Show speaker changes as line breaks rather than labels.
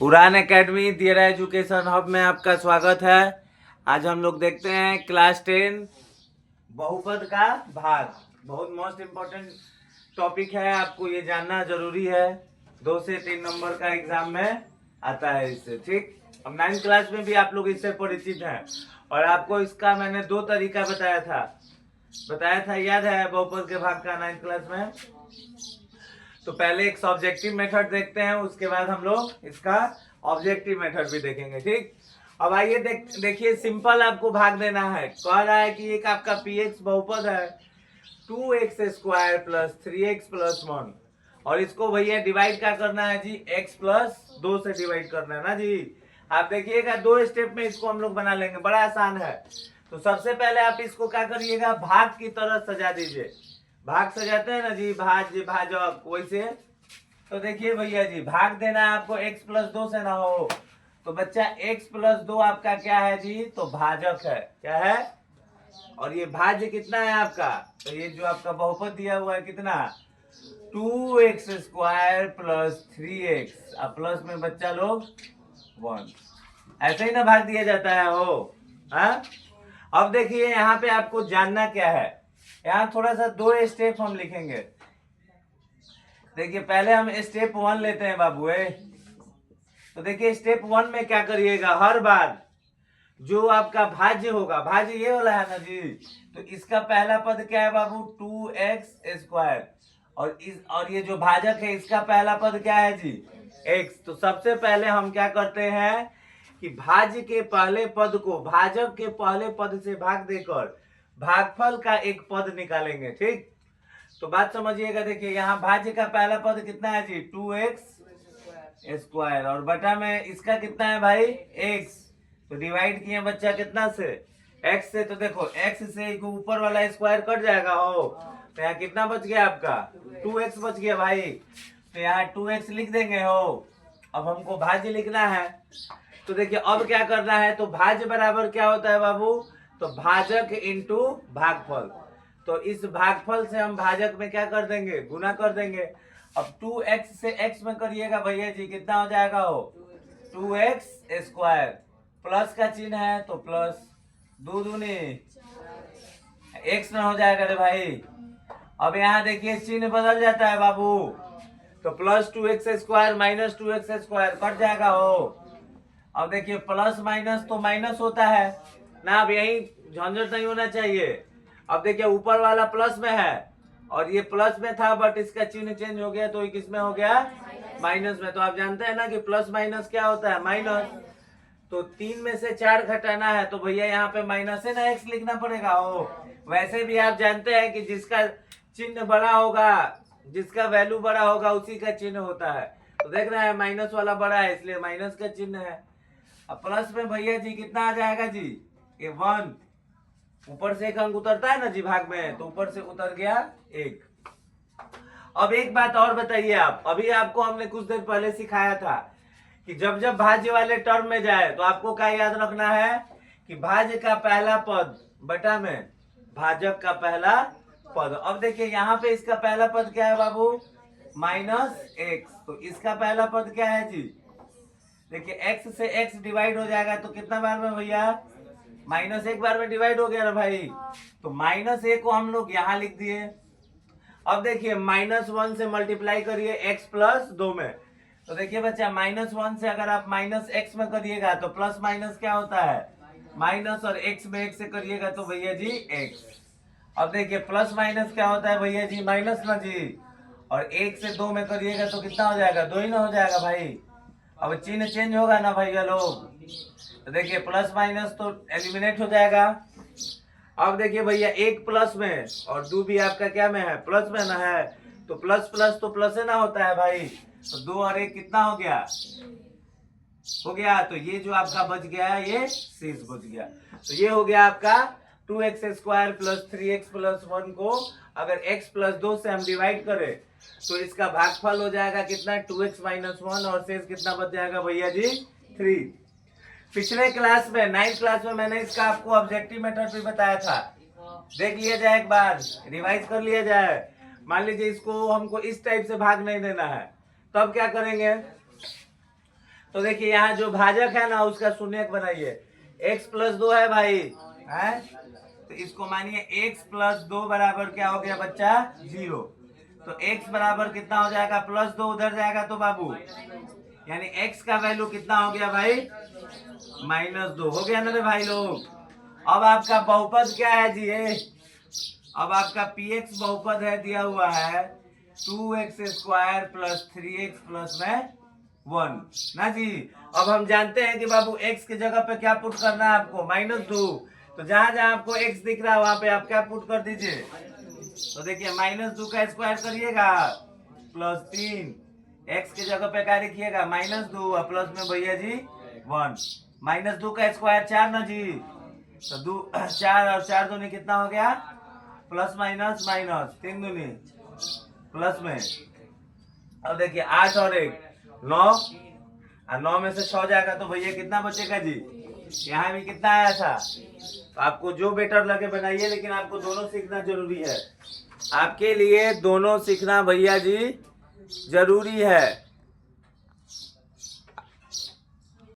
उड़ान एकेडमी दियरा education hub में आपका स्वागत है। आज हम लोग देखते हैं क्लास 10 बहुपद का भाग। बहुत मोस्ट इम्पोर्टेंट टॉपिक है, आपको ये जानना जरूरी है। 2 से 3 नंबर का एग्जाम में आता है इससे। ठीक, अब 9th क्लास में भी आप लोग इससे परिचित हैं और आपको इसका मैंने 2 तरीका बताया था, याद है बहुपद के भाग का 9th क्लास में। तो पहले एक सब्जेक्टिव मेथड देखते हैं, उसके बाद हम लोग इसका ऑब्जेक्टिव मेथड भी देखेंगे। ठीक, अब आइए देखिए सिंपल आपको भाग देना है। कह रहा है कि एक आपका px बहुपद है 2x² प्लस 3x प्लस 1 और इसको भैया डिवाइड क्या करना है जी, x प्लस 2 से डिवाइड करना है ना जी। आप देखिएगा 2 स्टेप में इसको हम लोग बना लेंगे, बड़ा आसान है। तो सबसे पहले आप इसको क्या करिएगा, भाग की तरह सजा दीजिए। भाग सजाते हैं ना जी, भाज्य भाजक, वैसे। तो देखिए भैया जी, भाग देना है आपको x प्लस 2 से ना हो, तो बच्चा x प्लस 2 आपका क्या है जी, तो भाजक है। क्या है, और ये भाज्य कितना है आपका, तो ये जो आपका बहुपद दिया हुआ है कितना, 2x² प्लस 3x, अब प्लस में बच्चा लोग 1, ऐसे ही ना भाग दिया जाता है हो। हाँ, अब देखिए यहाँ पे आपको जानना क्या है, यहाँ थोड़ा सा 2 स्टेप हम लिखेंगे। देखिए पहले हम स्टेप 1 लेते हैं बाबू। तो देखिए स्टेप 1 में क्या करिएगा, हर बार जो आपका भाज्य होगा, भाज्य ये वाला है ना जी, तो इसका पहला पद क्या है बाबू, 2x², और ये जो भाजक है इसका पहला पद क्या है जी, x। तो सबसे पहले हम क्या करते हैं कि भाज्य के पहले पद को भाजक के पहले पद से भाग देकर भागफल का एक पद निकालेंगे। ठीक, तो बात समझिएगा। देखिए यहाँ भाज्य का पहला पद कितना है जी, 2x² और बटा में इसका कितना है भाई, x। तो डिवाइड किए बच्चा कितना से, x से। तो देखो x से ऊपर वाला स्क्वायर कट जाएगा हो, तो यहाँ कितना बच गया आपका, 2x बच गया भाई। तो यहाँ 2x लिख देंगे हो। अब हमको भाज्य लिखना है, तो देखिए अब क्या करना है, तो भाज्य बराबर क्या होता है बाबू, तो भाजक इंटू भागफल। तो इस भागफल से हम भाजक में क्या कर देंगे, गुना कर देंगे। अब 2x से x में करिएगा भैया जी, कितना हो जाएगा हो, 2x², प्लस का चिन्ह है तो प्लस, 2 दूनी x में हो जाएगा रे भाई। अब यहाँ देखिए चिन्ह बदल जाता है बाबू, तो plus 2x² minus 2x² cut जाएगा हो। अब देखिए प्लस माइनस तो माइनस होता है ना, अब यही झंझट नहीं होना चाहिए। अब देखिए ऊपर वाला प्लस में है और ये प्लस में था, बट इसका चिन्ह चेंज हो गया, तो ये किस में हो गया, माइनस में। तो आप जानते हैं ना कि प्लस माइनस क्या होता है, माइनस। तो 3 में से 4 घटाना है, तो भैया यहाँ पे माइनस है ना, x लिखना पड़ेगा हो। वैसे भी आप जानते हैं कि जिसका चिन्ह बड़ा होगा, जिसका वैल्यू बड़ा होगा उसी का चिन्ह होता है। तो देख रहे हैं माइनस वाला बड़ा है, इसलिए माइनस का चिन्ह है। अब प्लस में भैया जी कितना आ जाएगा जी, ये 1। ऊपर से एक अंक उतरता है ना जी भाग में, तो ऊपर से उतर गया 1। अब एक बात और बताइए आप, अभी आपको हमने कुछ देर पहले सिखाया था कि जब जब भाज्य वाले टर्म में जाए तो आपको क्या याद रखना है कि भाज्य का पहला पद बटा में भाजक का पहला पद। अब देखिए यहाँ पे इसका पहला पद क्या है बाबू, -x। तो इसका पहला पद क्या है जी, देखिए x से x डिवाइड हो जाएगा, तो कितना बार में भैया, -1 बार में डिवाइड हो गया ना भाई। तो -1 को हम लोग यहाँ लिख दिए। अब देखिए -1 से मल्टीप्लाई करिए x प्लस 2 में, तो देखिए बच्चा -1 से अगर आप -x में करिएगा तो प्लस माइनस क्या होता है, माइनस, और x में 1 से करिएगा तो भैया जी x। अब देखिए प्लस माइनस क्या होता है भैया जी, माइनस ना जी, और 1 से 2 में करिएगा तो कितना हो जाएगा, 2 ही ना हो जाएगा भाई। अब चिन्ह चेंज होगा ना भैया लोग, तो देखिए प्लस माइनस तो एलिमिनेट हो जाएगा। अब देखिए भैया 1 प्लस में और 2 भी आपका क्या में है, प्लस में ना है, तो प्लस प्लस तो प्लस है ना होता है भाई। तो 2 और 1 कितना हो गया, हो गया। तो ये जो आपका बच गया, ये शेष बच गया। तो ये हो गया आपका 2x² प्लस 3x प्लस 1 को अगर x प्लस 2 से हम डिवाइड करें तो इसका भागफल हो जाएगा कितना, 2x माइनस 1, और शेष कितना बच जाएगा भैया जी, 3। पिछले क्लास में 9th क्लास में मैंने इसका आपको ऑब्जेक्टिव मेथड भी बताया था, देख लिया जाए, एक बार रिवाइज कर लिया जाए। मान लीजिए इसको हमको इस टाइप से भाग नहीं देना है, तब क्या करेंगे, तो देखिए यहाँ जो भाजक है ना उसका शून्यक बनाइए। x प्लस 2 है भाई, है तो इसको मानिए x प्लस 2 बराबर क्या हो गया बच्चा 0। तो x बराबर कितना हो जाएगा प्लस 2 उधर जाएगा तो बाबू यानी x का वैल्यू कितना हो गया भाई -2 हो गया ना रे भाई लोग। अब आपका बहुपद क्या है जी अब आपका px बहुपद है दिया हुआ है 2x² प्लस 3x प्लस में 1 ना जी। अब हम जानते हैं कि बाबू x की जगह पे क्या पुट करना है आपको -2। तो जहां जहां आपको x दिख रहा है वहां पे आप क्या पुट कर दीजिए। तो देखिए -2 का स्क्वायर करिएगा प्लस 3 x की जगह पे क्या लिखिएगा -2 और प्लस में भैया जी 1 -2 का स्क्वायर 4 ना जी। तो 4 और 4 दूनी कितना हो गया प्लस माइनस माइनस 3 दूनी प्लस में। अब देखिए 8 और 1 9 और 9 में से 6 जाएगा तो भैया कितना बचेगा जी। यहाँ भी कितना आया था। तो आपको जो बेटर लगे बनाइए लेकिन आपको दोनों सीखना जरूरी है। आपके लिए दोनों सीखना भैया जी जरूरी है।